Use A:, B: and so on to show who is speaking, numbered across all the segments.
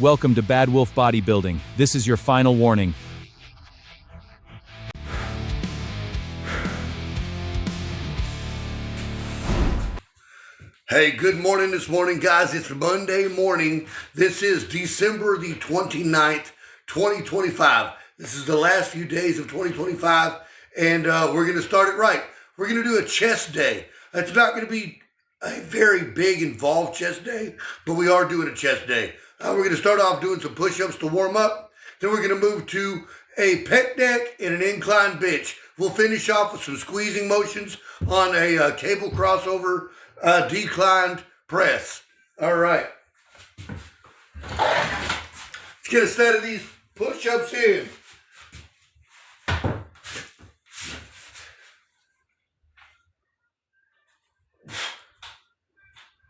A: Welcome to Bad Wolf Bodybuilding. This is your final warning.
B: Hey, good morning this morning, guys. It's Monday morning. This is December the 29th, 2025. This is the last few days of 2025, and we're going to start it right. We're going to do a chest day. It's not going to be a very big, involved chest day, but we are doing a chest day. We're going to start off doing some push-ups to warm up. Then we're going to move to a pec deck and an incline bench. We'll finish off with some squeezing motions on a cable crossover declined press. All right. Let's get a set of these push-ups in.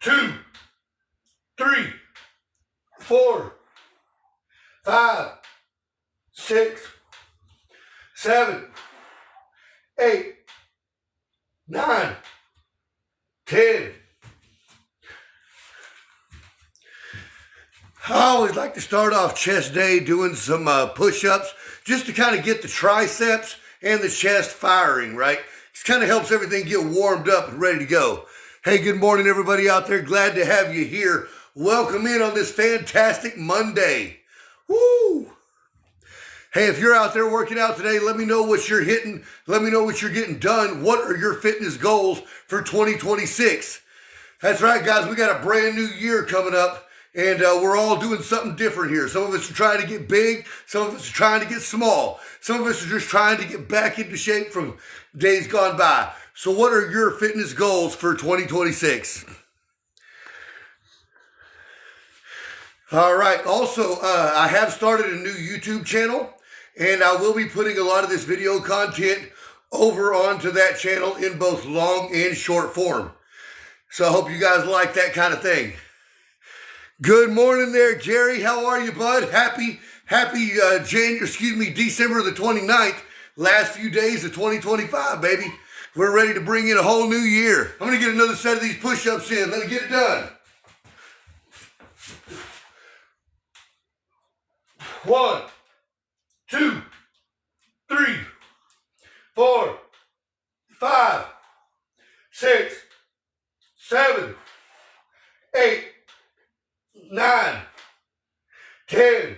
B: Two, three, 4, 5, 6, 7, 8, 9, 10. I always like to start off chest day doing some push-ups just to kind of get the triceps and the chest firing, right? It kind of helps everything get warmed up and ready to go. Hey, good morning, everybody out there. Glad to have you here. Welcome in on this fantastic Monday. Woo! Hey, if you're out there working out today, let me know what you're hitting. Let me know what you're getting done. What are your fitness goals for 2026? That's right, guys. We got a brand new year coming up, and we're all doing something different here. Some of us are trying to get big. Some of us are trying to get small. Some of us are just trying to get back into shape from days gone by. So what are your fitness goals for 2026? All right. Also, I have started a new YouTube channel, and I will be putting a lot of this video content over onto that channel in both long and short form. So I hope you guys like that kind of thing. Good morning there, Jerry. How are you, bud? Happy December the 29th. Last few days of 2025, baby. We're ready to bring in a whole new year. I'm going to get another set of these push-ups in. Let me get it done. 1, 2, 3, 4, 5, 6, 7, 8, 9, 10.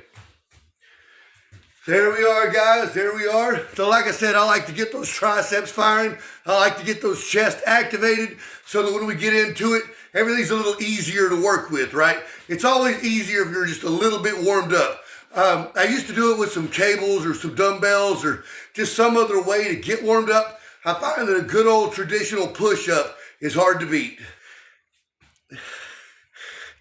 B: There we are, guys. There we are. So like I said, I like to get those triceps firing. I like to get those chest activated so that when we get into it, everything's a little easier to work with, right? It's always easier if you're just a little bit warmed up. I used to do it with some cables or some dumbbells or just some other way to get warmed up. I find that a good old traditional push-up is hard to beat.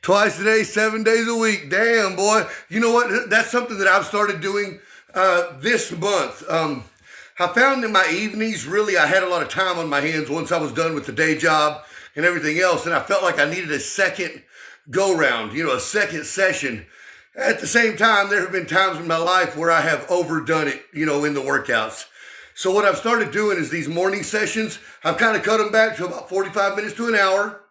B: Twice a day, 7 days a week. Damn, boy. You know what? That's something that I've started doing this month. I found in my evenings, really, I had a lot of time on my hands once I was done with the day job and everything else, and I felt like I needed a second go-round, a second session. At the same time, there have been times in my life where I have overdone it, in the workouts. So what I've started doing is these morning sessions, I've kind of cut them back to about 45 minutes to an hour,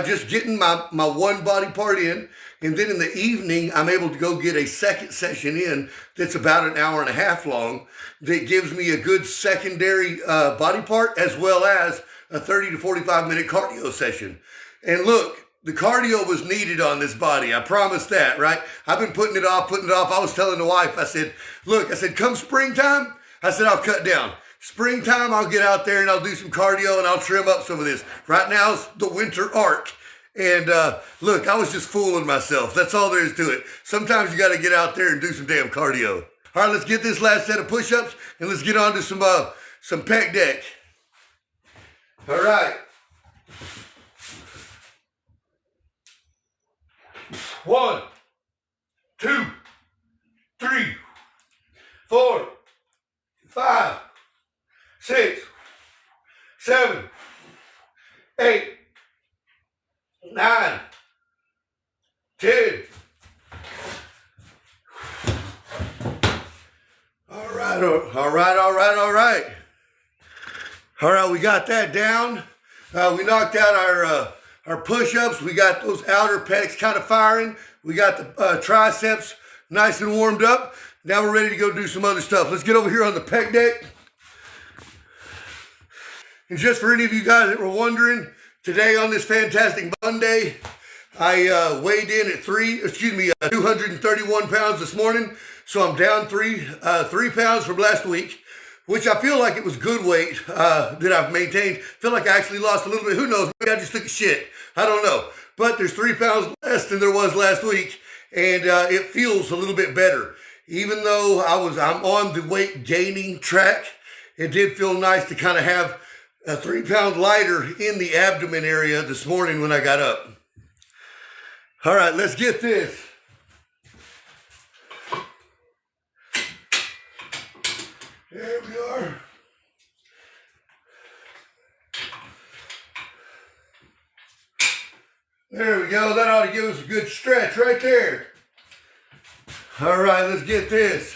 B: just getting my one body part in. And then in the evening, I'm able to go get a second session in that's about an hour and a half long that gives me a good secondary body part as well as a 30 to 45 minute cardio session. And look, the cardio was needed on this body. I promise that, right? I've been putting it off. I was telling the wife, I said, come springtime, I'll cut down. Springtime, I'll get out there and I'll do some cardio and I'll trim up some of this. Right now, it's the winter arc. And look, I was just fooling myself. That's all there is to it. Sometimes you got to get out there and do some damn cardio. All right, let's get this last set of push-ups and let's get on to some pec deck. All right. 1, 2, 3, 4, 5, 6, 7, 8, 9, 10. All right, we got that down. We knocked out our our push-ups. We got those outer pecs kind of firing. We got the triceps nice and warmed up. Now we're ready to go do some other stuff. Let's get over here on the pec deck. And just for any of you guys that were wondering, today on this fantastic Monday, I weighed in at 231 pounds this morning. So I'm down three pounds from last week, which I feel like it was good weight that I've maintained. Feel like I actually lost a little bit. Who knows? Maybe I just took a shit. I don't know. But there's 3 pounds less than there was last week, and it feels a little bit better. Even though I'm on the weight gaining track, it did feel nice to kind of have a 3 pound lighter in the abdomen area this morning when I got up. All right, let's get this. There we are. There we go. That ought to give us a good stretch right there. All right, let's get this.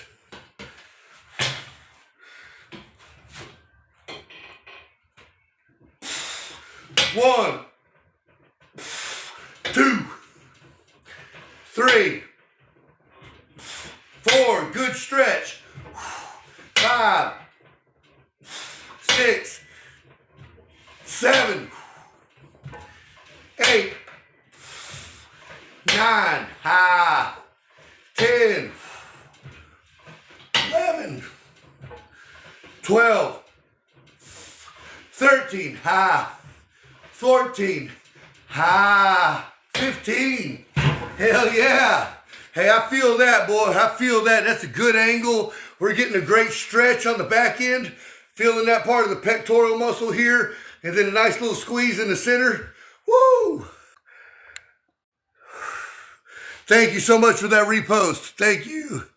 B: One, 2, 3, 4, good stretch. 5, 6, 7, 8, 9, 10, 11, 12, 13, 14, 15. Hell yeah. Hey, I feel that, boy. I feel that. That's a good angle. We're getting a great stretch on the back end. Feeling that part of the pectoral muscle here. And then a nice little squeeze in the center. Woo! Thank you so much for that repost. Thank you.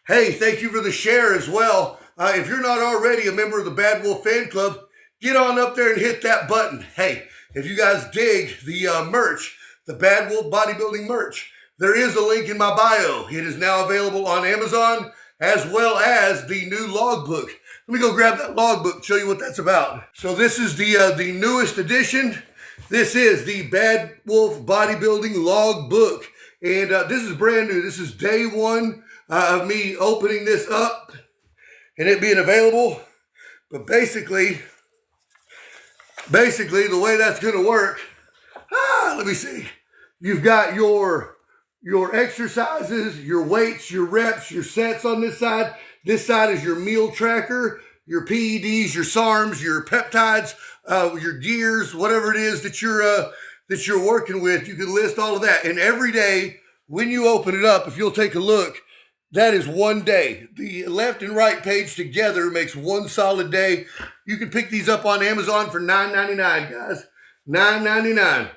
B: Hey, thank you for the share as well. If you're not already a member of the Bad Wolf fan club, get on up there and hit that button. Hey, if you guys dig the merch, the Bad Wolf Bodybuilding merch, there is a link in my bio. It is now available on Amazon, as well as the new logbook. Let me go grab that logbook and show you what that's about. So this is the newest edition. This is the Bad Wolf Bodybuilding logbook. And this is brand new. This is day one of me opening this up and it being available. But basically, the way that's going to work, let me see. You've got your exercises, your weights, your reps, your sets on this side. This side is your meal tracker, your PEDs, your SARMs, your peptides, your gears, whatever it is that you're working with. You can list all of that. And every day when you open it up, if you'll take a look, that is one day. The left and right page together makes one solid day. You can pick these up on Amazon for $9.99, guys. $9.99.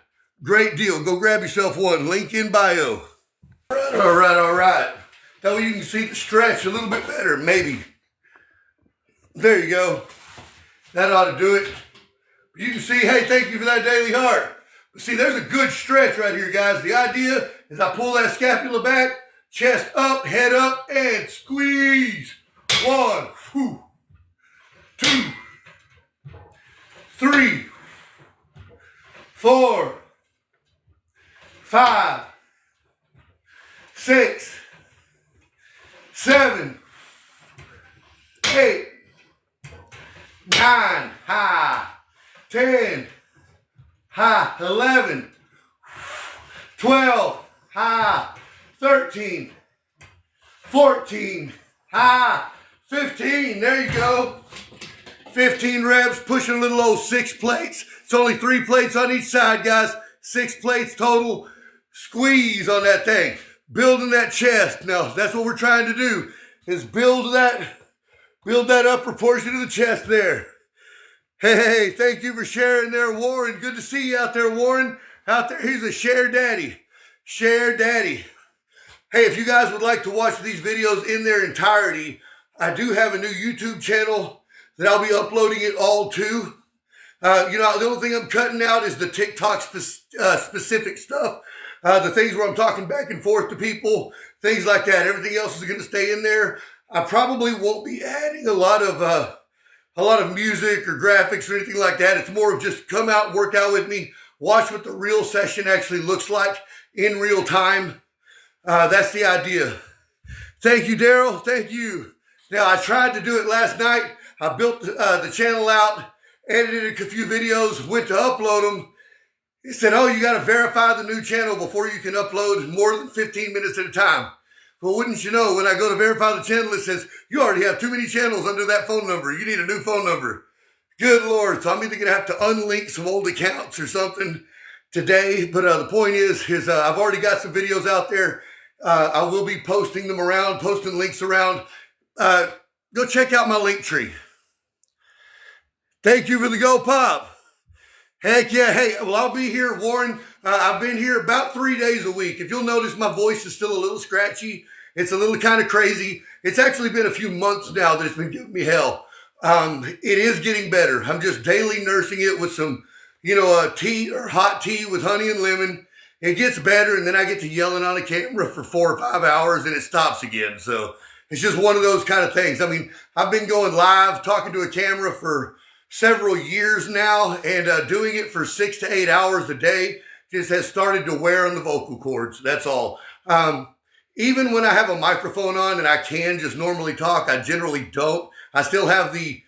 B: Great deal. Go grab yourself one. Link in bio. All right. That way you can see the stretch a little bit better, maybe. There you go. That ought to do it. You can see, hey, thank you for that daily heart. But see, there's a good stretch right here, guys. The idea is I pull that scapula back, chest up, head up, and squeeze. 1, 2, 3, 4, 5, 6, 7, 8, 9, 10, 11, 12, 13, 14, 15. There you go. 15 reps, pushing a little old 6 plates. It's only 3 plates on each side, guys. 6 plates total. Squeeze on that thing. Building that chest. Now, that's what we're trying to do, is build that upper portion of the chest there. Hey, thank you for sharing there, Warren. Good to see you out there, Warren. Out there, he's a share daddy. Share daddy. Hey, if you guys would like to watch these videos in their entirety, I do have a new YouTube channel that I'll be uploading it all to. The only thing I'm cutting out is the TikTok specific stuff. The things where I'm talking back and forth to people, things like that. Everything else is going to stay in there. I probably won't be adding a lot of music or graphics or anything like that. It's more of just come out and work out with me, watch what the real session actually looks like in real time. That's the idea. Thank you, Daryl. Thank you. Now, I tried to do it last night. I built the channel out, edited a few videos, went to upload them. He said, oh, you got to verify the new channel before you can upload more than 15 minutes at a time. Well, wouldn't you know, when I go to verify the channel, it says, you already have too many channels under that phone number. You need a new phone number. Good Lord. So I'm either going to have to unlink some old accounts or something today. But the point is I've already got some videos out there. I will be posting them around, posting links around. Go check out my link tree. Thank you for the Go Pop. Heck yeah. Hey, well, I'll be here, Warren. I've been here about 3 days a week. If you'll notice, my voice is still a little scratchy. It's a little kind of crazy. It's actually been a few months now that it's been giving me hell. It is getting better. I'm just daily nursing it with some, tea or hot tea with honey and lemon. It gets better, and then I get to yelling on a camera for 4 or 5 hours, and it stops again. So it's just one of those kind of things. I mean, I've been going live, talking to a camera for several years now, and doing it for 6 to 8 hours a day just has started to wear on the vocal cords. That's all. Even when I have a microphone on and I can just normally talk, I generally don't. I still have the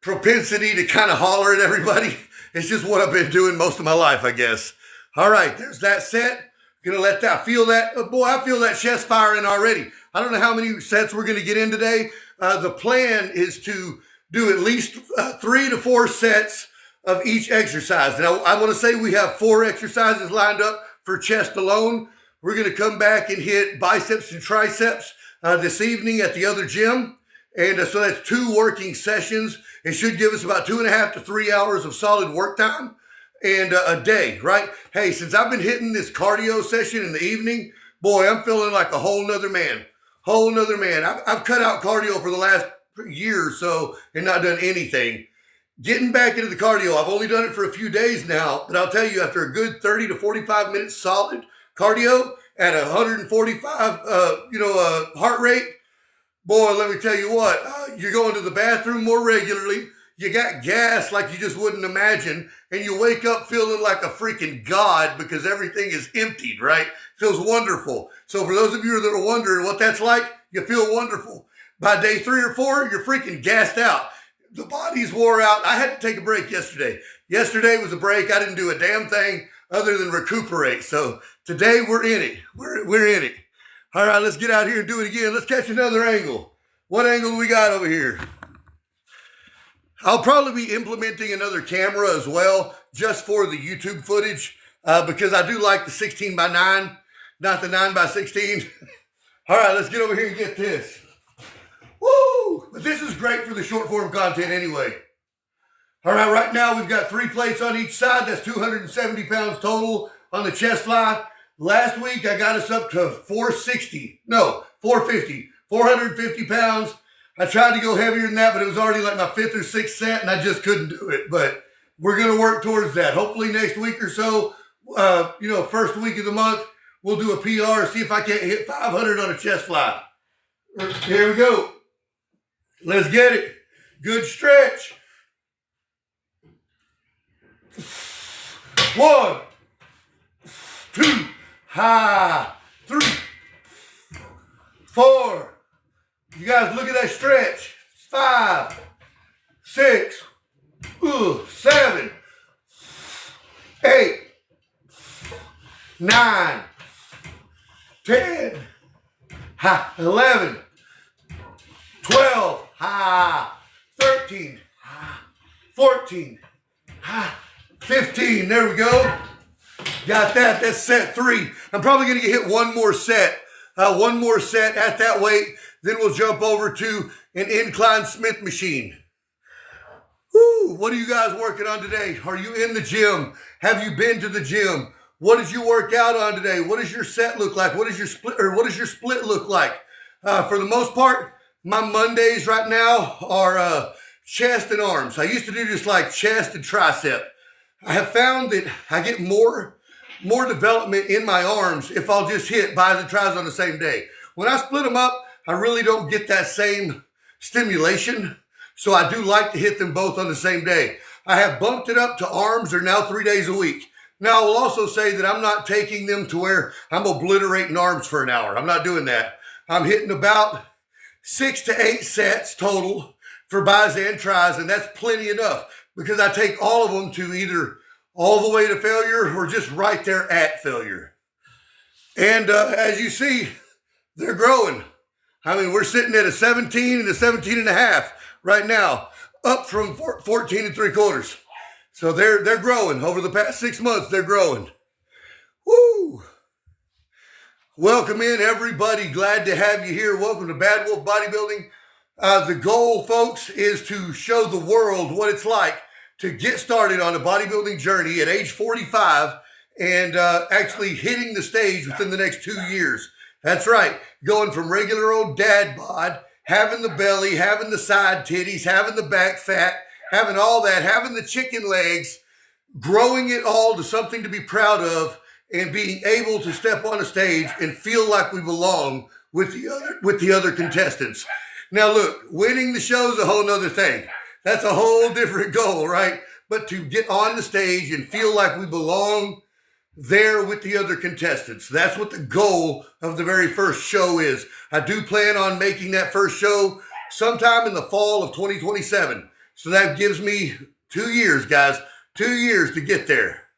B: propensity to kind of holler at everybody. It's just what I've been doing most of my life, I guess. All right, there's that set. Gonna let that, feel that. Oh boy, I feel that chest firing already. I don't know how many sets we're gonna get in today. The plan is to do at least 3 to 4 sets of each exercise. Now, I want to say we have 4 exercises lined up for chest alone. We're going to come back and hit biceps and triceps this evening at the other gym. And so that's 2 working sessions. It should give us about 2.5 to 3 hours of solid work time and a day, right? Hey, since I've been hitting this cardio session in the evening, boy, I'm feeling like a whole nother man. Whole nother man. I've cut out cardio for the last year or so and not done anything. Getting back into the cardio, I've only done it for a few days now, but I'll tell you, after a good 30 to 45 minutes solid cardio at 145, heart rate, boy, let me tell you what, you're going to the bathroom more regularly. You got gas like you just wouldn't imagine, and you wake up feeling like a freaking god because everything is emptied, right? Feels wonderful. So for those of you that are wondering what that's like, you feel wonderful. By day 3 or 4, you're freaking gassed out. The body's wore out. I had to take a break yesterday. Yesterday was a break. I didn't do a damn thing other than recuperate. So today we're in it. We're in it. All right, let's get out here and do it again. Let's catch another angle. What angle do we got over here? I'll probably be implementing another camera as well, just for the YouTube footage, because I do like the 16:9, not the 9:16. All right, let's get over here and get this. Woo! But this is great for the short form content anyway. All right, right now we've got 3 plates on each side. That's 270 pounds total on the chest fly. Last week I got us up to 450 pounds. I tried to go heavier than that, but it was already like my 5th or 6th set and I just couldn't do it. But we're going to work towards that. Hopefully next week or so, first week of the month, we'll do a PR, see if I can't hit 500 on a chest fly. Here we go. Let's get it. Good stretch. 1, 2, 3, 4. You guys look at that stretch. 5, 6, 7, 8, 9, 10, 11, 12, 13, 14, 15. There we go. Got that. That's set 3. I'm probably going to hit one more set. One more set at that weight. Then we'll jump over to an incline Smith machine. Woo, what are you guys working on today? Are you in the gym? Have you been to the gym? What did you work out on today? What does your set look like? What does your split look like? For the most part, my Mondays right now are chest and arms. I used to do just like chest and tricep. I have found that I get more development in my arms if I'll just hit bis and tris on the same day. When I split them up, I really don't get that same stimulation. So I do like to hit them both on the same day. I have bumped it up to arms. They're now 3 days a week. Now, I will also say that I'm not taking them to where I'm obliterating arms for an hour. I'm not doing that. I'm hitting about 6 to 8 sets total for bis and tris, and that's plenty enough because I take all of them to either all the way to failure or just right there at failure. And as you see, they're growing. I mean, we're sitting at a 17 and a 17 and a half right now, up from 14 and 3/4. So they're growing. Over the past 6 months, they're growing. Woo! Welcome in, everybody. Glad to have you here. Welcome to Bad Wolf Bodybuilding. The goal, folks, is to show the world what it's like to get started on a bodybuilding journey at age 45 and actually hitting the stage within the next 2 years. That's right. Going from regular old dad bod, having the belly, having the side titties, having the back fat, having all that, having the chicken legs, growing it all to something to be proud of, and being able to step on a stage and feel like we belong with the other contestants. Now look, winning the show is a whole nother thing. That's a whole different goal, right? But to get on the stage and feel like we belong there with the other contestants. That's what the goal of the very first show is. I do plan on making that first show sometime in the fall of 2027. So that gives me 2 years, guys. 2 years to get there.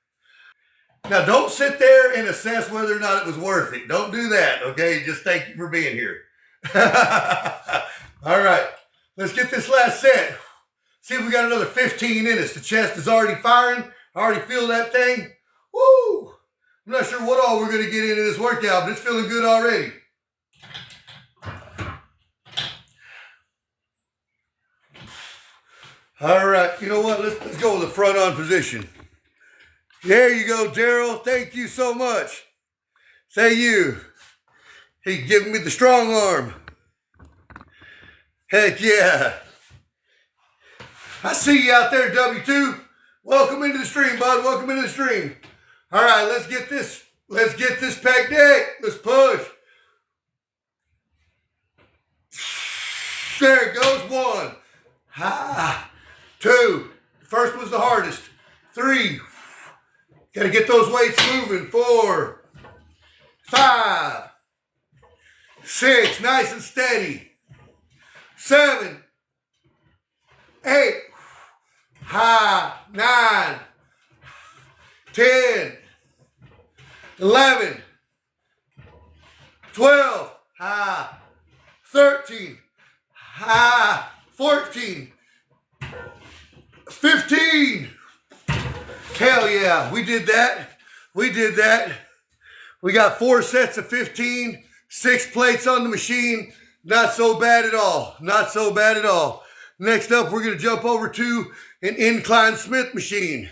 B: Now, don't sit there and assess whether or not it was worth it. Don't do that, okay? Just thank you for being here. All right. Let's get this last set. See if we got another 15 in us. The chest is already firing. I already feel that thing. Woo! I'm not sure what all we're going to get into this workout, but it's feeling good already. All right, you know what? Let's go with the front on position. There you go, Daryl. Thank you so much. Say you. He's giving me the strong arm. Heck yeah. I see you out there, W2. Welcome into the stream, bud. Welcome into the stream. All right, let's get this pec deck. Let's push. There it goes. 1. Ha. 2. First was the hardest. 3. Got to get those weights moving. 4. 5. 6. Nice and steady. 7. 8. Ha. 9. 10. 11. 12. Ha. 13. Ha. 14. 15. Hell yeah, we did that. We did that. We got 4 sets of 15, 6 plates on the machine. Not so bad at all. Not so bad at all. Next up, we're going to jump over to an incline Smith machine.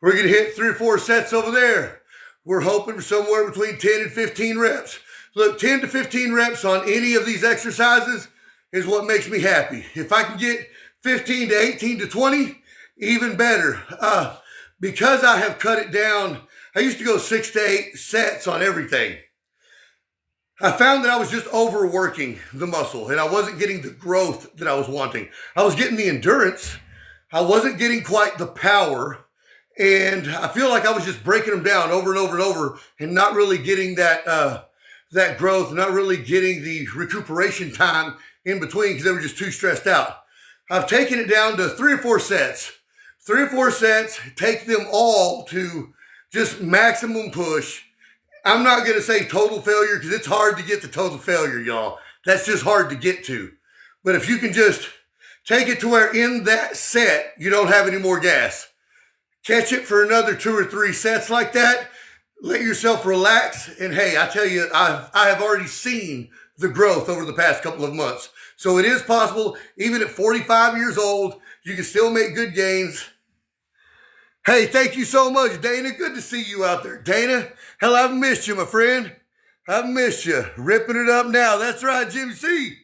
B: We're going to hit 3 or 4 sets over there. We're hoping for somewhere between 10 and 15 reps. Look, 10 to 15 reps on any of these exercises is what makes me happy. If I can get 15 to 18 to 20, even better. Because I have cut it down, I used to go 6 to 8 sets on everything. I found that I was just overworking the muscle and I wasn't getting the growth that I was wanting. I was getting the endurance. I wasn't getting quite the power. And I feel like I was just breaking them down over and over and over and not really getting that growth, not really getting the recuperation time in between because they were just too stressed out. I've taken it down to 3 or 4 sets. 3 or 4 sets, take them all to just maximum push. I'm not going to say total failure because it's hard to get to total failure, y'all. That's just hard to get to. But if you can just take it to where in that set, you don't have any more gas. Catch it for another 2 or 3 sets like that. Let yourself relax. And hey, I tell you, I have already seen the growth over the past couple of months. So it is possible, even at 45 years old, you can still make good gains. Hey, thank you so much, Dana. Good to see you out there. Dana, hell, I've missed you, my friend. I've missed you. Ripping it up now. That's right, Jim C.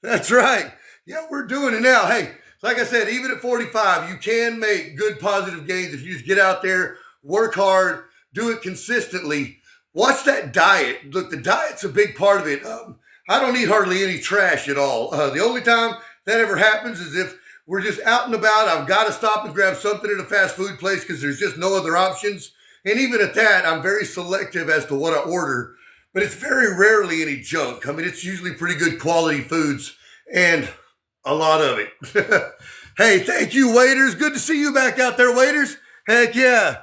B: That's right. Yeah, we're doing it now. Hey, like I said, even at 45, you can make good positive gains if you just get out there, work hard, do it consistently. Watch that diet. Look, the diet's a big part of it. I don't eat hardly any trash at all. The only time that ever happens is if we're just out and about. I've got to stop and grab something at a fast food place because there's just no other options. And even at that, I'm very selective as to what I order, but it's very rarely any junk. I mean, it's usually pretty good quality foods and a lot of it. Hey, thank you, waiters. Good to see you back out there, waiters. Heck yeah.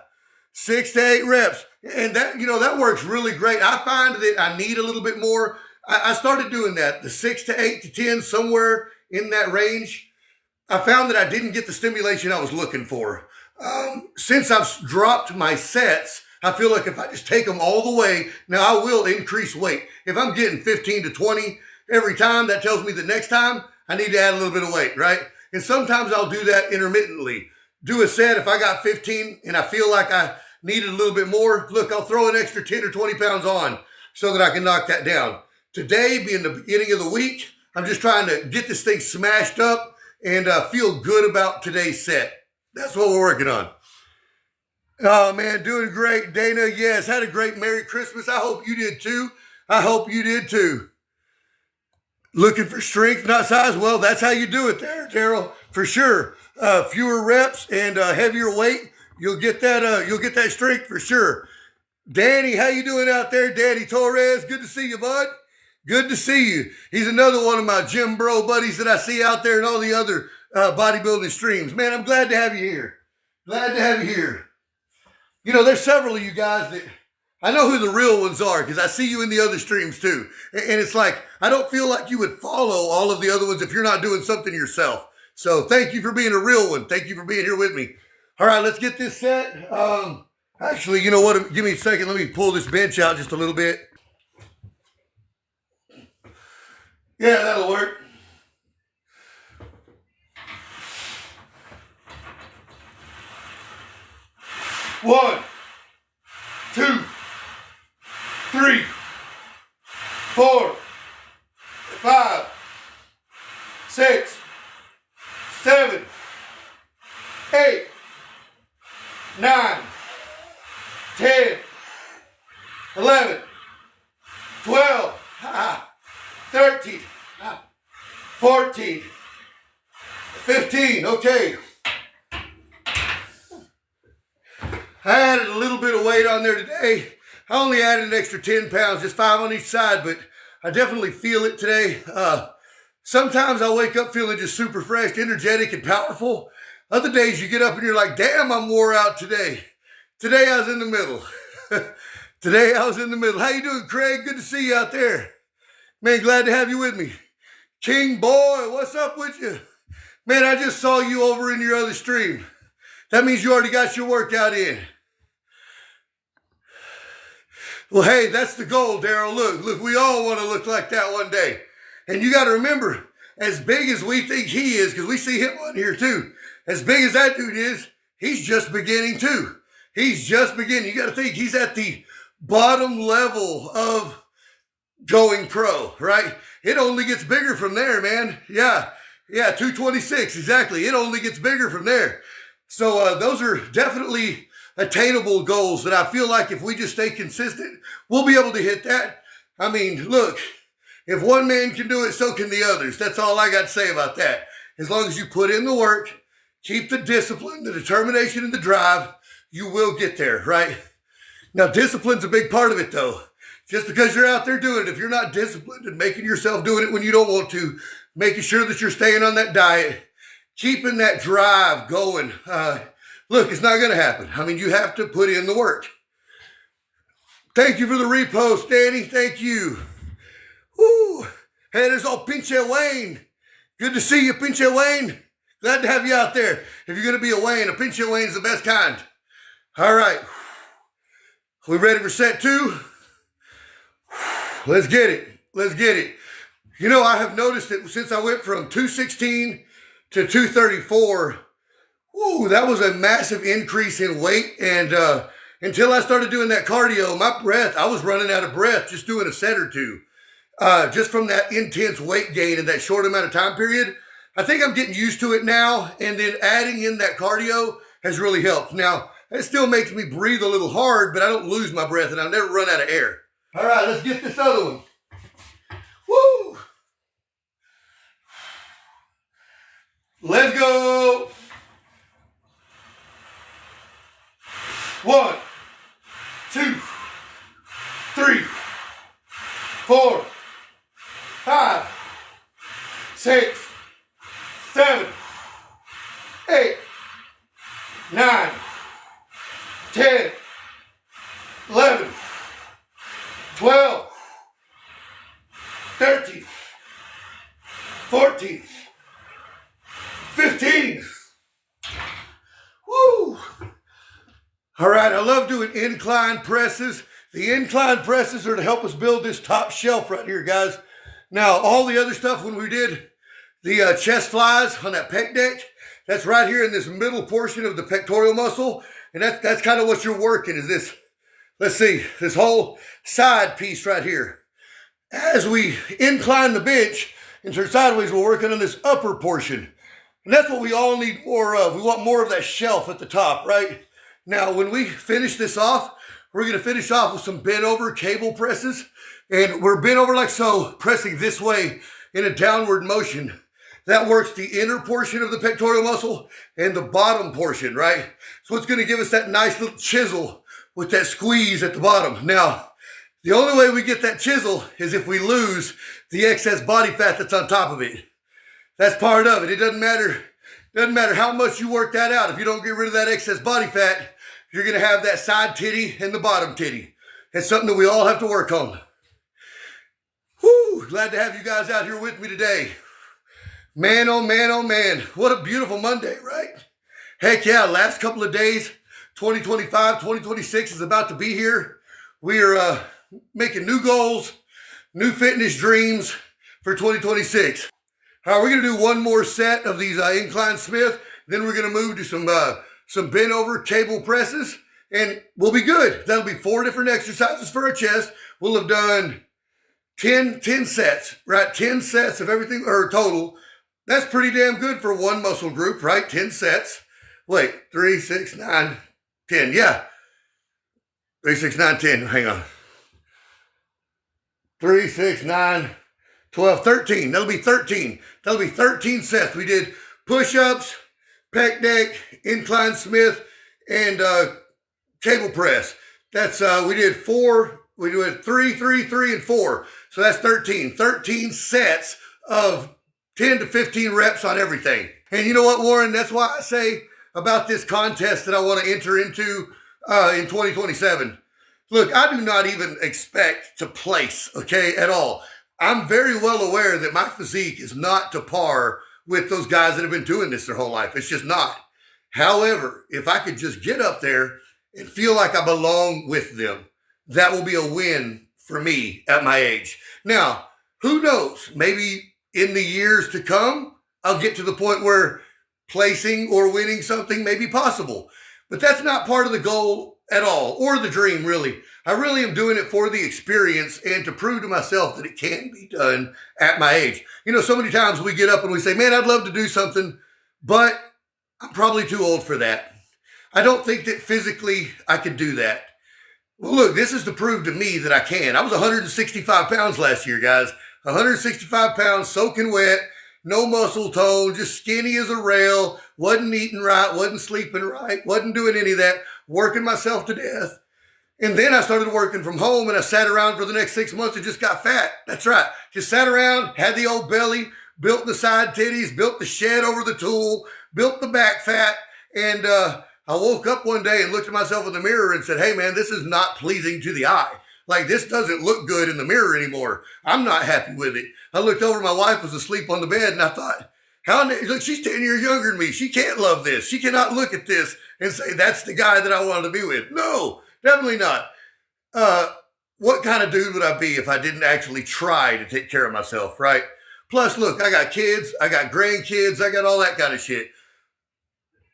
B: 6 to 8 reps. And that, that works really great. I find that I need a little bit more. I started doing that, the 6 to 8 to 10, somewhere in that range. I found that I didn't get the stimulation I was looking for. Since I've dropped my sets, I feel like if I just take them all the way, now I will increase weight. If I'm getting 15 to 20 every time, that tells me the next time I need to add a little bit of weight, right? And sometimes I'll do that intermittently. Do a set, if I got 15 and I feel like I needed a little bit more, look, I'll throw an extra 10 or 20 pounds on so that I can knock that down. Today, being the beginning of the week, I'm just trying to get this thing smashed up and feel good about today's set. That's what we're working on. Oh, man, doing great. Dana, yes, had a great Merry Christmas. I hope you did too. I hope you did too. Looking for strength, not size? Well, that's how you do it there, Daryl, for sure. Fewer reps and heavier weight, you'll get that strength for sure. Danny, how you doing out there? Danny Torres, good to see you, bud. Good to see you. He's another one of my gym bro buddies that I see out there in all the other bodybuilding streams. Man, I'm glad to have you here. Glad to have you here. There's several of you guys that I know who the real ones are because I see you in the other streams too. And it's like, I don't feel like you would follow all of the other ones if you're not doing something yourself. So thank you for being a real one. Thank you for being here with me. All right, let's get this set. Actually, you know what? Give me a second. Let me pull this bench out just a little bit. Yeah, that'll work. One, 2, 3, 4, 5, 6, 7, 8, 9, 10, 11, 12, 13, 14, 15. Okay. I added a little bit of weight on there today. I only added an extra 10 pounds, just 5 on each side, but I definitely feel it today. Sometimes I wake up feeling just super fresh, energetic, and powerful. Other days you get up and you're like, damn, I'm wore out today. Today I was in the middle. Today I was in the middle. How you doing, Craig? Good to see you out there. Man, glad to have you with me. King boy, what's up with you? Man, I just saw you over in your other stream. That means you already got your workout in. Well, hey, that's the goal, Daryl. Look, we all want to look like that one day. And you got to remember, as big as we think he is, because we see him on here too, as big as that dude is, he's just beginning too. He's just beginning. You got to think he's at the bottom level of going pro, right? It only gets bigger from there, man. Yeah, 226, exactly. It only gets bigger from there. So those are definitely attainable goals that I feel like if we just stay consistent, we'll be able to hit that. I mean, look, if one man can do it, so can the others. That's all I got to say about that. As long as you put in the work, keep the discipline, the determination, and the drive, you will get there, right? Now, discipline's a big part of it, though. Just because you're out there doing it, if you're not disciplined and making yourself doing it when you don't want to, making sure that you're staying on that diet, keeping that drive going, look, it's not going to happen. I mean, you have to put in the work. Thank you for the repost, Danny. Thank you. Woo. Hey, there's old Pinche Wayne. Good to see you, Pinche Wayne. Glad to have you out there. If you're going to be a Wayne, a Pinche Wayne's the best kind. All right. We ready for set 2? Let's get it. Let's get it. You know, I have noticed that since I went from 216 to 234, that was a massive increase in weight. And until I started doing that cardio, my breath, I was running out of breath just doing a set or two. Just from that intense weight gain in that short amount of time period. I think I'm getting used to it now. And then adding in that cardio has really helped. Now, it still makes me breathe a little hard, but I don't lose my breath and I never run out of air. All right, let's get this other one. Woo! Let's go. 1, 6, 7, 8, 9, 10, 11, 12, 13, 14, 15. Woo! All right, I love doing incline presses. The incline presses are to help us build this top shelf right here, guys. Now, all the other stuff when we did the chest flies on that pec deck, that's right here in this middle portion of the pectoral muscle. And that's kind of what you're working is this, let's see, this whole side piece right here. As we incline the bench and turn sideways, we're working on this upper portion. And that's what we all need more of. We want more of that shelf at the top, right? Now, when we finish this off, we're going to finish off with some bent over cable presses. And we're bent over like so, pressing this way in a downward motion. That works the inner portion of the pectoral muscle and the bottom portion, right? So it's going to give us that nice little chisel with that squeeze at the bottom. Now, the only way we get that chisel is if we lose the excess body fat that's on top of it. That's part of it. It doesn't matter how much you work that out. If you don't get rid of that excess body fat, you're going to have that side titty and the bottom titty. It's something that we all have to work on. Whew, glad to have you guys out here with me today. Man, oh man, oh man. What a beautiful Monday, right? Heck yeah, last couple of days, 2025, 2026 is about to be here. We are making new goals, new fitness dreams for 2026. All right, we're going to do one more set of these incline Smith. Then we're going to move to some bent over cable presses, and we'll be good. That'll be 4 different exercises for our chest. We'll have done 10 sets, right? 10 sets of everything, or total. That's pretty damn good for one muscle group, right? 10 sets. Wait, 3, 6, 9, 10. Yeah. 3, 6, 9, 10. Hang on. 3, 6, 9, 12, 13. That'll be 13. That'll be 13 sets. We did push-ups, pec deck, incline Smith, and cable press. That's, we did 4. We did 3, 3, 3, and 4. So that's 13. 13 sets of 10 to 15 reps on everything. And you know what, Warren? That's why I say about this contest that I want to enter into in 2027. Look, I do not even expect to place, okay, at all. I'm very well aware that my physique is not to par with those guys that have been doing this their whole life. It's just not. However, if I could just get up there and feel like I belong with them, that will be a win for me at my age. Now, who knows? Maybe in the years to come, I'll get to the point where placing or winning something may be possible. But that's not part of the goal at all, or the dream, really. I really am doing it for the experience and to prove to myself that it can be done at my age. You know, so many times we get up and we say, man, I'd love to do something, but I'm probably too old for that. I don't think that physically I could do that. Well, look, this is to prove to me that I can. I was 165 pounds last year, guys. 165 pounds, soaking wet, no muscle tone, just skinny as a rail, wasn't eating right, wasn't sleeping right, wasn't doing any of that, working myself to death. And then I started working from home and I sat around for the next 6 months and just got fat. That's right. Just sat around, had the old belly, built the side titties, built the shed over the tool, built the back fat. And I woke up one day and looked at myself in the mirror and said, hey man, this is not pleasing to the eye. Like, this doesn't look good in the mirror anymore. I'm not happy with it. I looked over, my wife was asleep on the bed, and I thought, look, she's 10 years younger than me. She can't love this. She cannot look at this and say, that's the guy that I wanted to be with. No, definitely not. What kind of dude would I be if I didn't actually try to take care of myself, right? Plus, look, I got kids, I got grandkids, I got all that kind of shit.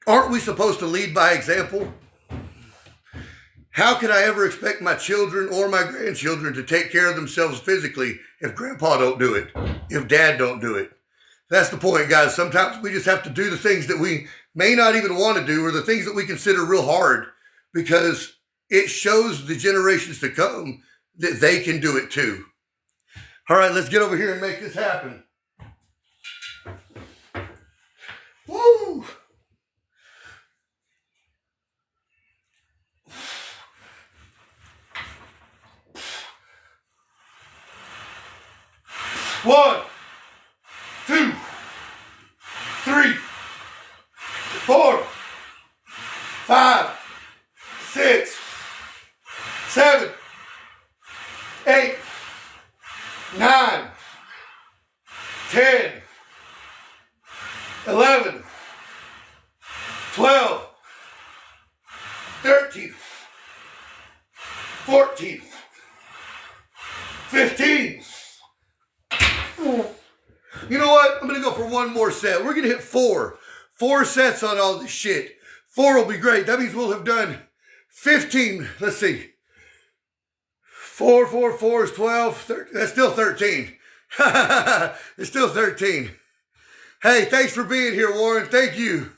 B: Aren't we supposed to lead by example? How could I ever expect my children or my grandchildren to take care of themselves physically if grandpa don't do it, if dad don't do it? That's the point, guys. Sometimes we just have to do the things that we may not even want to do, or the things that we consider real hard, because it shows the generations to come that they can do it too. All right, let's get over here and make this happen. Woo! One, 2, 3, 4, 5, 6, 7, 8, 9, 10, 11, 12, 13, 14, 15. You know what? I'm going to go for one more set. We're going to hit 4. 4 sets on all this shit. 4 will be great. That means we'll have done 15. Let's see. 4 is 12. 13. That's still 13. It's still 13. Hey, thanks for being here, Warren. Thank you.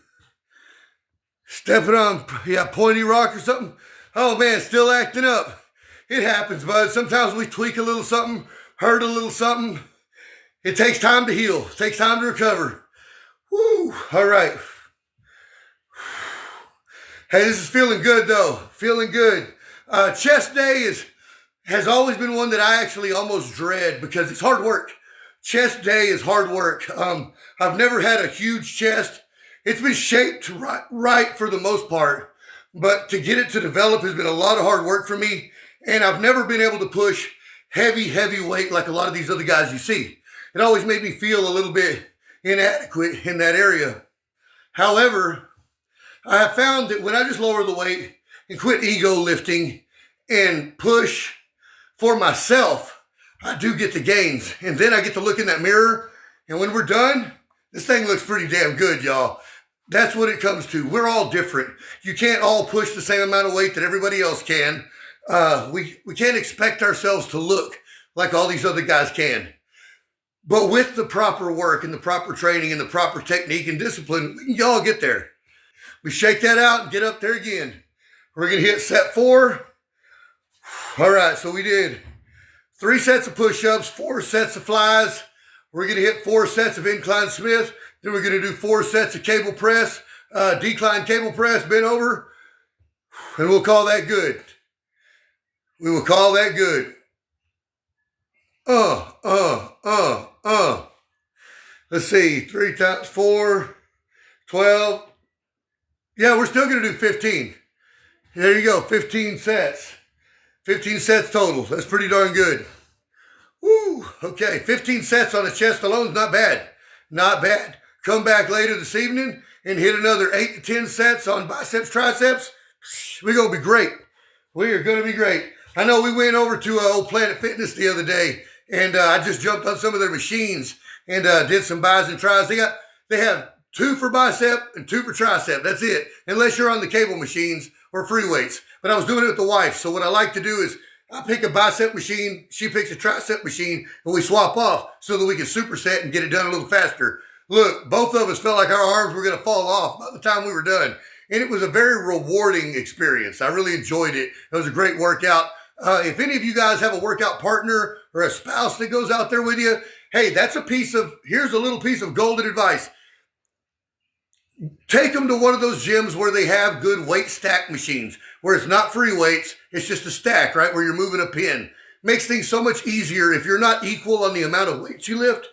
B: Stepping on, pointy rock or something. Oh, man, still acting up. It happens, bud. Sometimes we tweak a little something, hurt a little something. It takes time to heal. It takes time to recover. Woo. All right. Hey, this is feeling good, though. Feeling good. Chest day has always been one that I actually almost dread because it's hard work. Chest day is hard work. I've never had a huge chest. It's been shaped right for the most part, but to get it to develop has been a lot of hard work for me, and I've never been able to push heavy weight like a lot of these other guys you see. It always made me feel a little bit inadequate in that area. However, I have found that when I just lower the weight and quit ego lifting and push for myself, I do get the gains. And then I get to look in that mirror, and when we're done, this thing looks pretty damn good, y'all. That's what it comes to. We're all different. You can't all push the same amount of weight that everybody else can. We can't expect ourselves to look like all these other guys can. But with the proper work and the proper training and the proper technique and discipline, we can all get there. We shake that out and get up there again. We're going to hit set 4. All right, so we did 3 sets of push-ups, 4 sets of flies. We're going to hit 4 sets of incline Smith. Then we're going to do 4 sets of cable press, decline cable press, bent over. And we'll call that good. We will call that good. Let's see, 3 times 4, 12. Yeah, we're still going to do 15. There you go, 15 sets. 15 sets total. That's pretty darn good. Woo, okay, 15 sets on the chest alone is not bad. Not bad. Come back later this evening and hit another 8 to 10 sets on biceps, triceps. We're going to be great. We are going to be great. I know we went over to old Planet Fitness the other day, and I just jumped on some of their machines and did some bis and tris. They have 2 for bicep and 2 for tricep. That's it, unless you're on the cable machines or free weights. But I was doing it with the wife, so what I like to do is I pick a bicep machine, she picks a tricep machine, and we swap off so that we can superset and get it done a little faster. Look, both of us felt like our arms were going to fall off by the time we were done. And it was a very rewarding experience. I really enjoyed it. It was a great workout. If any of you guys have a workout partner or a spouse that goes out there with you, hey, here's a little piece of golden advice. Take them to one of those gyms where they have good weight stack machines, where it's not free weights, it's just a stack, right, where you're moving a pin. Makes things so much easier. If you're not equal on the amount of weights you lift,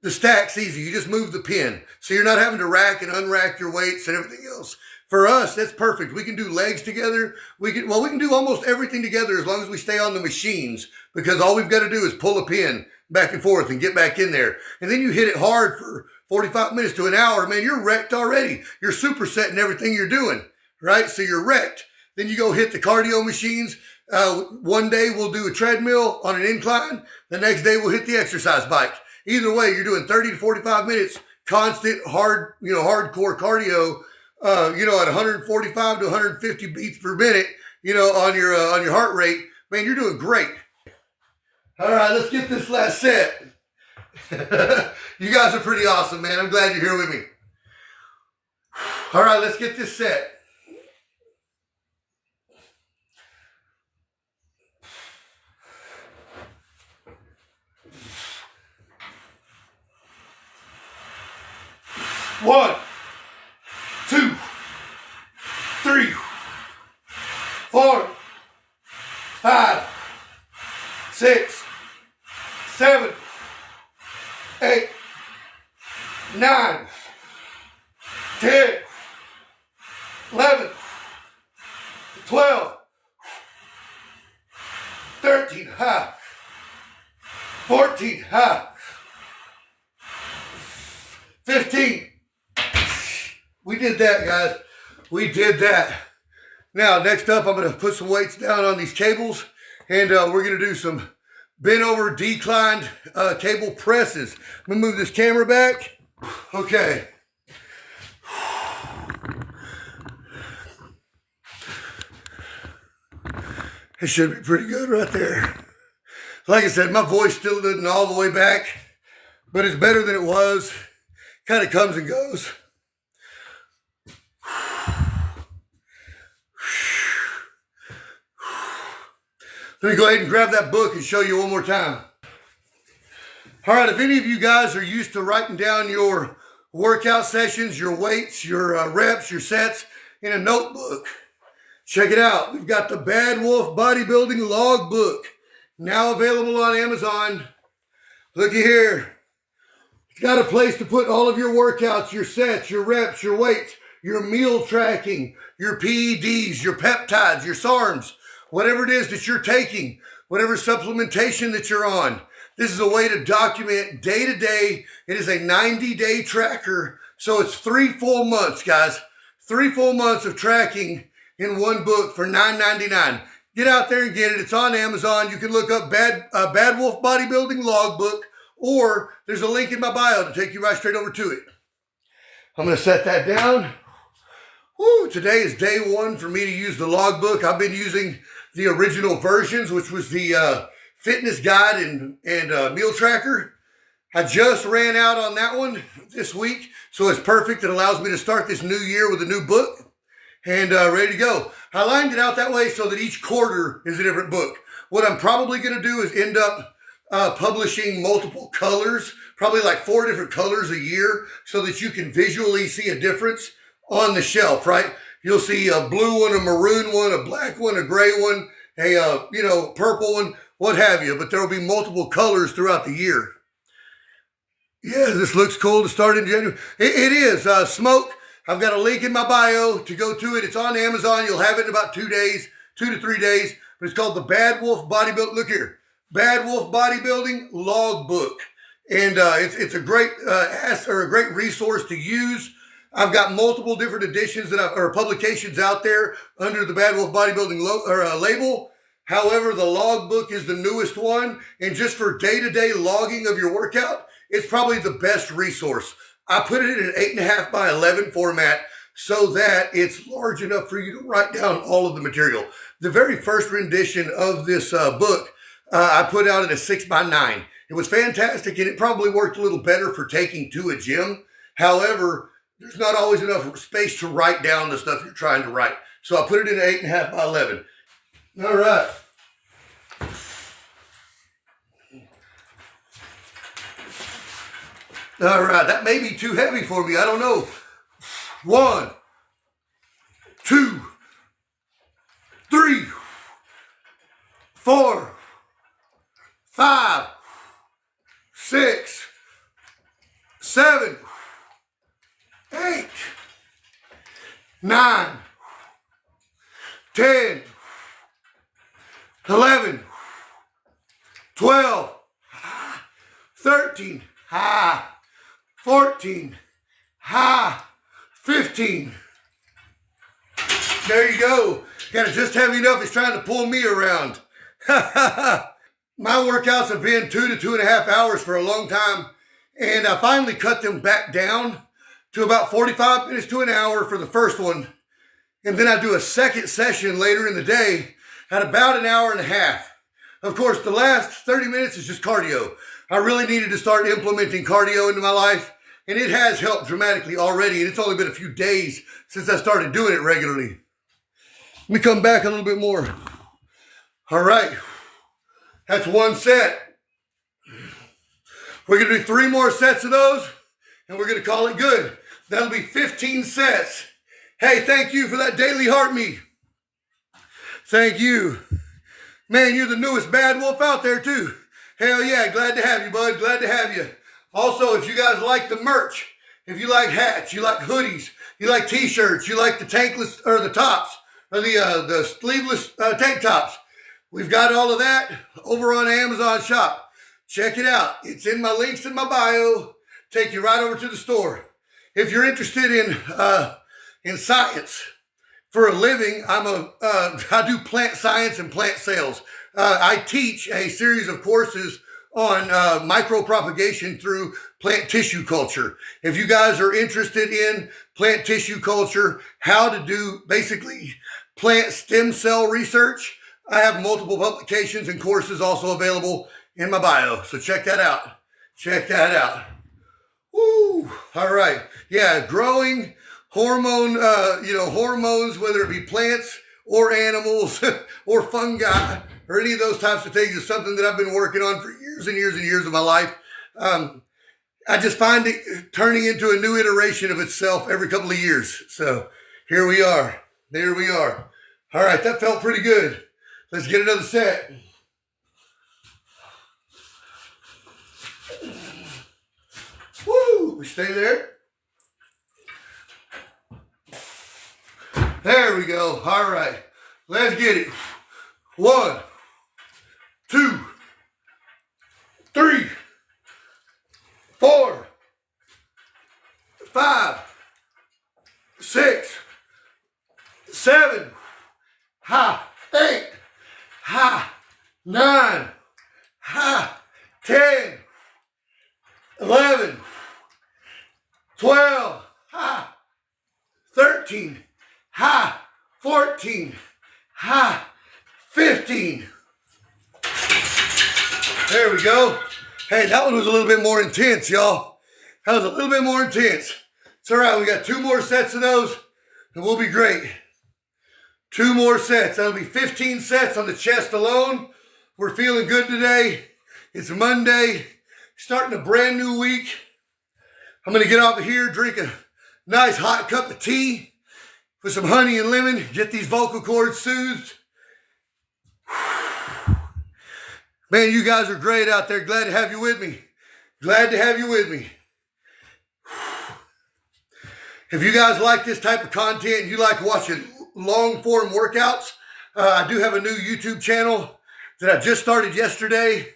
B: the stack's easy. You just move the pin. So you're not having to rack and unrack your weights and everything else. For us, that's perfect. We can do legs together. We can do almost everything together as long as we stay on the machines, because all we've got to do is pull a pin back and forth and get back in there. And then you hit it hard for 45 minutes to an hour, man, you're wrecked already. You're supersetting everything you're doing, right? So you're wrecked. Then you go hit the cardio machines. One day we'll do a treadmill on an incline. The next day we'll hit the exercise bike. Either way, you're doing 30 to 45 minutes, constant, hardcore cardio, at 145 to 150 beats per minute, on your heart rate. Man, you're doing great. All right, let's get this last set. You guys are pretty awesome, man. I'm glad you're here with me. All right, let's get this set. One, 2, 3, 4, 5, 6, 7, 8, 9, 10, 11, 12, 13, ha, 14, ha, 15. We did that, guys. We did that. Now, next up, I'm going to put some weights down on these cables, and we're going to do some bent over declined cable presses. Let me move this camera back. Okay. It should be pretty good right there. Like I said, my voice still isn't all the way back, but it's better than it was. Kind of comes and goes. Let me go ahead and grab that book and show you one more time. All right, if any of you guys are used to writing down your workout sessions, your weights, your reps, your sets in a notebook, check it out. We've got the Bad Wolf Bodybuilding Logbook, now available on Amazon. Looky here. It's got a place to put all of your workouts, your sets, your reps, your weights, your meal tracking, your PEDs, your peptides, your SARMs, whatever it is that you're taking, whatever supplementation that you're on. This is a way to document day to day. It is a 90-day tracker. So it's 3 full months, guys. 3 full months of tracking in one book for $9.99. Get out there and get it. It's on Amazon. You can look up Bad Wolf Bodybuilding Logbook, or there's a link in my bio to take you right straight over to it. I'm going to set that down. Woo, today is day 1 for me to use the logbook. I've been using the original versions, which was the fitness guide and meal tracker. I just ran out on that one this week, so it's perfect. It allows me to start this new year with a new book and ready to go. I lined it out that way so that each quarter is a different book. What I'm probably going to do is end up publishing multiple colors, probably like 4 different colors a year, so that you can visually see a difference on the shelf, right? You'll see a blue one, a maroon one, a black one, a gray one, a purple one, what have you. But there will be multiple colors throughout the year. Yeah, this looks cool to start in January. It is. Smoke. I've got a link in my bio to go to it. It's on Amazon. You'll have it in about 2 days, 2 to 3 days. But it's called the Bad Wolf Bodybuilding. Look here. Bad Wolf Bodybuilding Logbook. And it's a great a great resource to use. I've got multiple different editions or publications out there under the Bad Wolf Bodybuilding label. However, the logbook is the newest one. And just for day-to-day logging of your workout, it's probably the best resource. I put it in an 8.5 by 11 format so that it's large enough for you to write down all of the material. The very first rendition of this book, I put out in a 6 by 9. It was fantastic, and it probably worked a little better for taking to a gym. However, there's not always enough space to write down the stuff you're trying to write. So I put it in an 8.5 by 11. All right. All right, that may be too heavy for me. I don't know. 1, 2, 3, 4, 5, 6, 7, 8, 9, 10, 11, 12, 13, 14, 15. There you go. Got it just heavy enough. It's trying to pull me around. My workouts have been 2 to 2.5 hours for a long time. And I finally cut them back down to about 45 minutes to an hour for the first one. And then I do a second session later in the day at about 1.5 hours. Of course, the last 30 minutes is just cardio. I really needed to start implementing cardio into my life, and it has helped dramatically already, and it's only been a few days since I started doing it regularly. Let me come back a little bit more. All right, that's 1 set. We're going to do 3 more sets of those, and we're going to call it good. That'll be 15 sets. Hey, thank you for that daily heart me. Thank you. Man, you're the newest Bad Wolf out there, too. Hell yeah, glad to have you, bud. Glad to have you. Also, if you guys like the merch If you like hats, you like hoodies, you like t-shirts, you like the tankless or the tops or the sleeveless tank tops, we've got all of that over on Amazon Shop. Check it out. It's in my links in my bio. Take you right over to the store. If you're interested in science for a living, I do plant science and plant sales. I teach a series of courses on micropropagation through plant tissue culture. If you guys are interested in plant tissue culture, how to do basically plant stem cell research, I have multiple publications and courses also available in my bio. So check that out. Check that out. Woo! All right. Yeah, growing hormones, whether it be plants or animals or fungi or any of those types of things is something that I've been working on for years and years and years of my life. I just find it turning into a new iteration of itself every couple of years. So here we are. There we are. All right, that felt pretty good. Let's get another set. Woo! We stay there. There we go. All right. Let's get it. 1, 2, 3, 4, 5, 6, 7, 8, 9, 10, 11, 12, 13, 14, 15. There we go. Hey, that one was a little bit more intense, y'all. That was a little bit more intense. It's all right. We got 2 more sets of those, and we'll be great. 2 more sets. That'll be 15 sets on the chest alone. We're feeling good today. It's Monday, starting a brand new week. I'm going to get off of here, drink a nice hot cup of tea with some honey and lemon, get these vocal cords soothed. Man, you guys are great out there. Glad to have you with me. Glad to have you with me. If you guys like this type of content, you like watching long form workouts, I do have a new YouTube channel that I just started yesterday,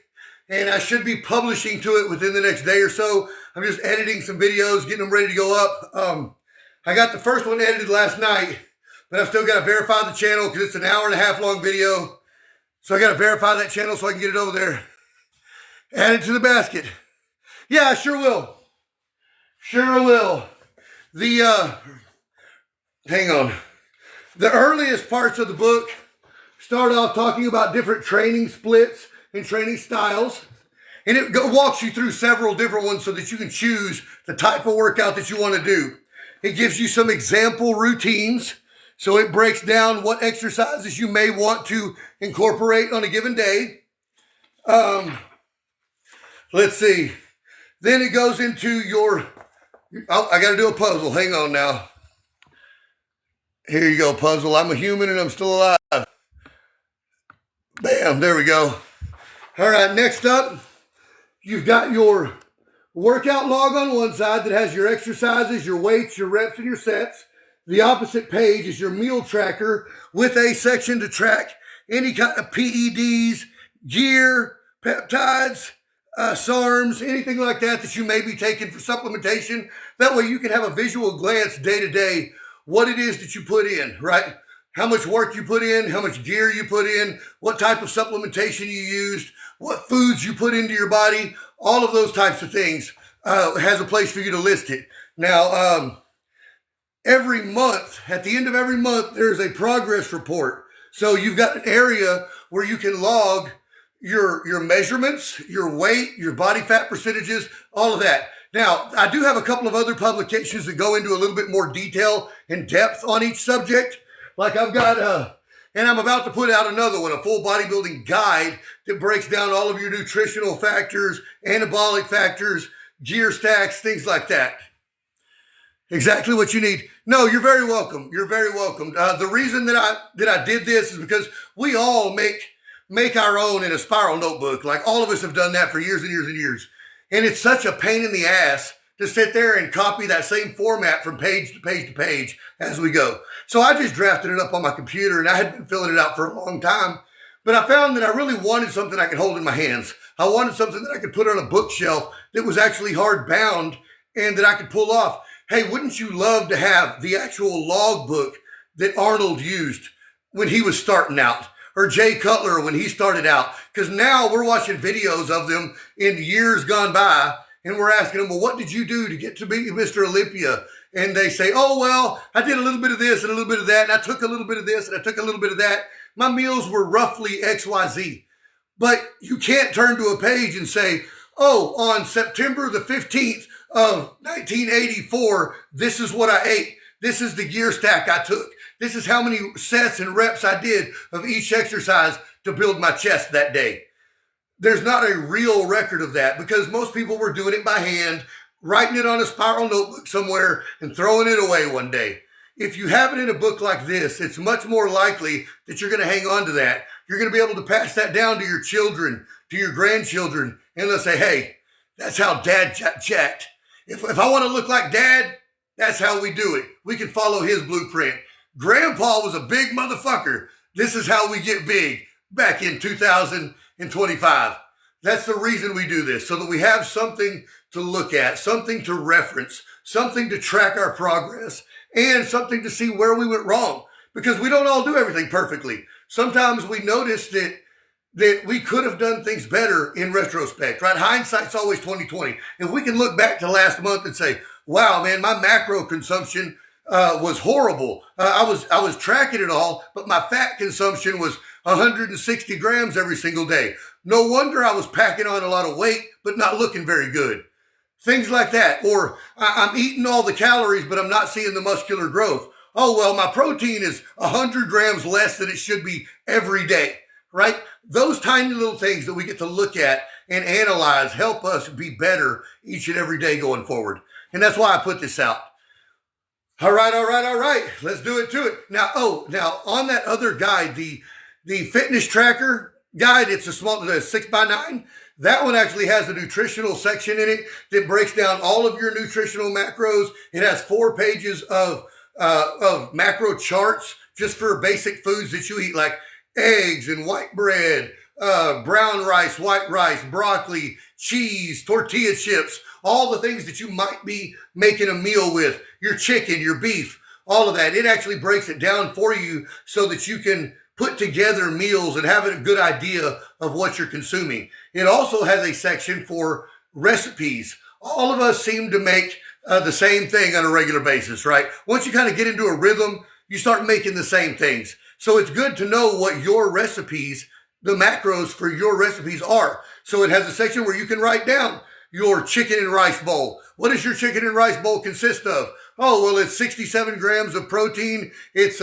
B: and I should be publishing to it within the next day or so. I'm just editing some videos, getting them ready to go up. I got the first one edited last night, but I've still got to verify the channel because it's an hour-and-a-half long video. So I got to verify that channel so I can get it over there. Add it to the basket. Yeah, I sure will. Sure will. Hang on. The earliest parts of the book start off talking about different training splits and training styles. And it walks you through several different ones so that you can choose the type of workout that you want to do. It gives you some example routines. So it breaks down what exercises you may want to incorporate on a given day. Let's see. Then it goes into your, I got to do a puzzle. Hang on now. Here you go, puzzle. I'm a human and I'm still alive. Bam, there we go. All right, next up, you've got your workout log on one side that has your exercises, your weights, your reps, and your sets. The opposite page is your meal tracker with a section to track any kind of PEDs, gear, peptides, SARMs, anything like that you may be taking for supplementation. That way you can have a visual glance day to day what it is that you put in, right? How much work you put in, how much gear you put in, what type of supplementation you used, what foods you put into your body, all of those types of things has a place for you to list it. Now, every month, at the end of every month, there's a progress report. So you've got an area where you can log your measurements, your weight, your body fat percentages, all of that. Now, I do have a couple of other publications that go into a little bit more detail and depth on each subject. Like I've got, and I'm about to put out another one, a full bodybuilding guide that breaks down all of your nutritional factors, anabolic factors, gear stacks, things like that. Exactly what you need. No, you're very welcome. You're very welcome. The reason that I did this is because we all make our own in a spiral notebook. Like all of us have done that for years and years and years. And it's such a pain in the ass to sit there and copy that same format from page to page to page as we go. So I just drafted it up on my computer, and I had been filling it out for a long time. But I found that I really wanted something I could hold in my hands. I wanted something that I could put on a bookshelf that was actually hard bound and that I could pull off. Hey, wouldn't you love to have the actual logbook that Arnold used when he was starting out, or Jay Cutler when he started out? Because now we're watching videos of them in years gone by, and we're asking them, well, what did you do to get to be Mr. Olympia? And they say, oh, well, I did a little bit of this and a little bit of that, and I took a little bit of this and I took a little bit of that. My meals were roughly XYZ. But you can't turn to a page and say, oh, on September the 15th of 1984, this is what I ate. This is the gear stack I took. This is how many sets and reps I did of each exercise to build my chest that day. There's not a real record of that because most people were doing it by hand, writing it on a spiral notebook somewhere and throwing it away one day. If you have it in a book like this, it's much more likely that you're going to hang on to that. You're going to be able to pass that down to your children, to your grandchildren, and they'll say, hey, that's how Dad jacked. If I want to look like Dad, that's how we do it. We can follow his blueprint. Grandpa was a big motherfucker. This is how we get big back in 2025. That's the reason we do this, so that we have something to look at, something to reference, something to track our progress, and something to see where we went wrong. Because we don't all do everything perfectly. Sometimes we notice that we could have done things better in retrospect, right? Hindsight's always 20/20. If we can look back to last month and say, wow, man, my macro consumption was horrible. I was tracking it all, but my fat consumption was 160 grams every single day. No wonder I was packing on a lot of weight, but not looking very good. Things like that. Or I'm eating all the calories, but I'm not seeing the muscular growth. Oh, well, my protein is 100 grams less than it should be every day, right? Those tiny little things that we get to look at and analyze help us be better each and every day going forward. And that's why I put this out. All right. Let's do it to it. Now on that other guide, the fitness tracker guide, it's a small, the 6x9. That one actually has a nutritional section in it that breaks down all of your nutritional macros. It has 4 pages of macro charts just for basic foods that you eat, like eggs and white bread, brown rice, white rice, broccoli, cheese, tortilla chips, all the things that you might be making a meal with, your chicken, your beef, all of that. It actually breaks it down for you so that you can put together meals and have a good idea of what you're consuming. It also has a section for recipes. All of us seem to make the same thing on a regular basis, right? Once you kind of get into a rhythm, you start making the same things. So it's good to know what your recipes, the macros for your recipes are. So it has a section where you can write down your chicken and rice bowl. What does your chicken and rice bowl consist of? Oh, well, it's 67 grams of protein. It's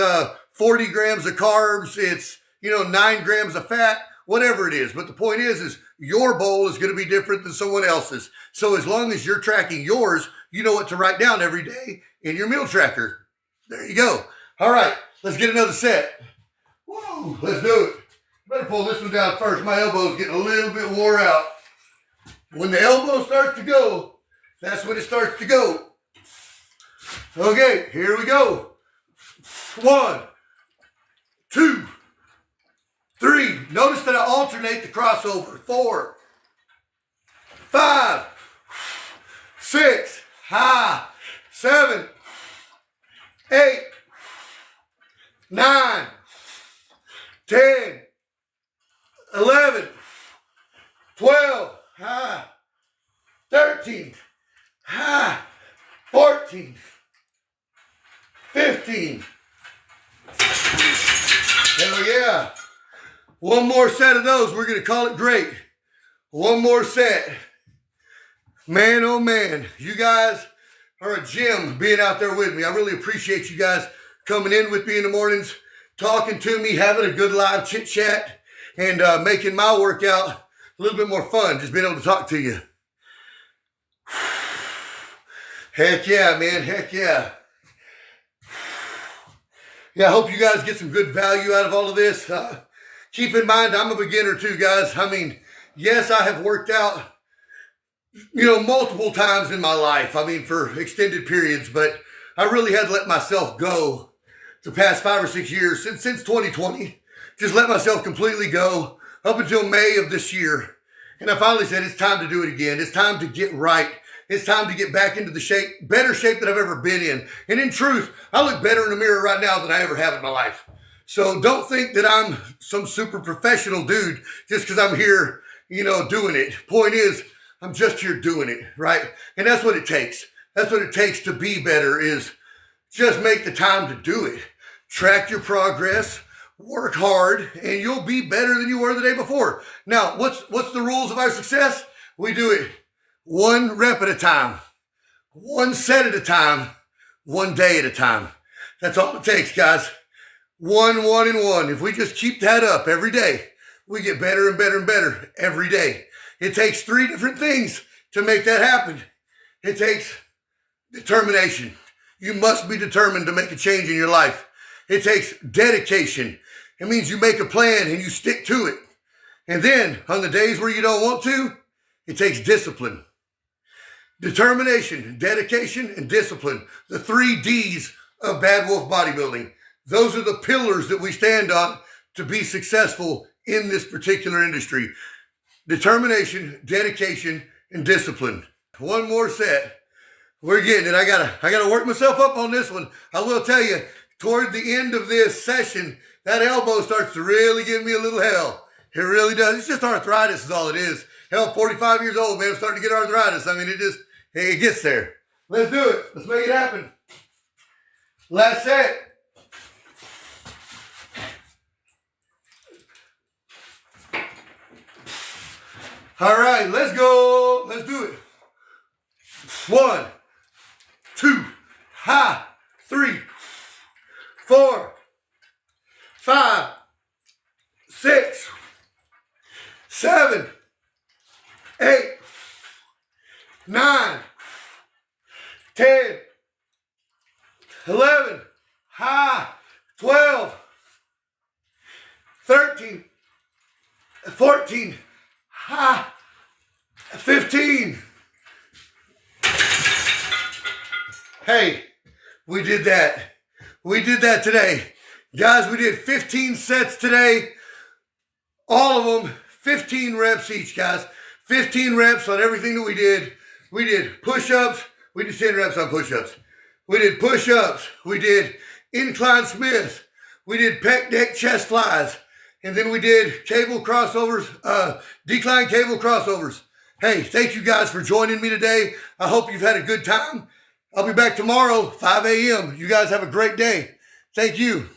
B: 40 grams of carbs. It's, 9 grams of fat, whatever it is. But the point is your bowl is going to be different than someone else's. So as long as you're tracking yours, you know what to write down every day in your meal tracker. There you go. All right, let's get another set. Woo, let's do it. Better pull this one down first. My elbow's getting a little bit wore out. When the elbow starts to go, that's when it starts to go. Okay, here we go. 1, 2, 3. Notice that I alternate the crossover. 4, 5, 6, 7, 8, 9, 10, 11, 12, 13, 14, 15. Hell yeah. One more set of those. We're going to call it great. One more set. Man, oh man. You guys are a gem being out there with me. I really appreciate you guys coming in with me in the mornings, talking to me, having a good live chit chat, and making my workout a little bit more fun, just being able to talk to you. Heck yeah, man. Heck yeah. Yeah, I hope you guys get some good value out of all of this. Keep in mind, I'm a beginner too, guys. I mean, yes, I have worked out multiple times in my life. I mean, for extended periods, but I really had to let myself go the past 5 or 6 years since 2020. Just let myself completely go up until May of this year. And I finally said, it's time to do it again. It's time to get right. It's time to get back into the better shape that I've ever been in. And in truth, I look better in the mirror right now than I ever have in my life. So don't think that I'm some super professional dude just because I'm here, doing it. Point is, I'm just here doing it, right? And that's what it takes. That's what it takes to be better, is just make the time to do it. Track your progress, work hard, and you'll be better than you were the day before. Now, what's the rules of our success? We do it 1 rep at a time, 1 set at a time, 1 day at a time. That's all it takes, guys. 1, 1, and 1. If we just keep that up every day, we get better and better and better every day. It takes 3 different things to make that happen. It takes determination. You must be determined to make a change in your life. It takes dedication. It means you make a plan and you stick to it. And then on the days where you don't want to, it takes discipline. Determination, dedication, and discipline. The 3 Ds of Bad Wolf Bodybuilding. Those are the pillars that we stand on to be successful in this particular industry. Determination, dedication, and discipline. 1 more set. We're getting it. I gotta work myself up on this one. I will tell you, toward the end of this session, that elbow starts to really give me a little hell. It really does. It's just arthritis is all it is. Hell, 45 years old, man, I'm starting to get arthritis. I mean, it gets there. Let's do it. Let's make it happen. Last set. All right, let's go. Let's do it. 1, 2, 3, 4, 5, 6, 7, 8, 9, 10, 11, 12, 13, 14, 15. Hey, we did that. We did that today. Guys, we did 15 sets today. All of them, 15 reps each, guys. 15 reps on everything that we did. We did push-ups. We did 10 reps on push-ups. We did push-ups. We did incline Smith. We did pec deck chest flies. And then we did cable crossovers, decline cable crossovers. Hey, thank you guys for joining me today. I hope you've had a good time. I'll be back tomorrow, 5 a.m. You guys have a great day. Thank you.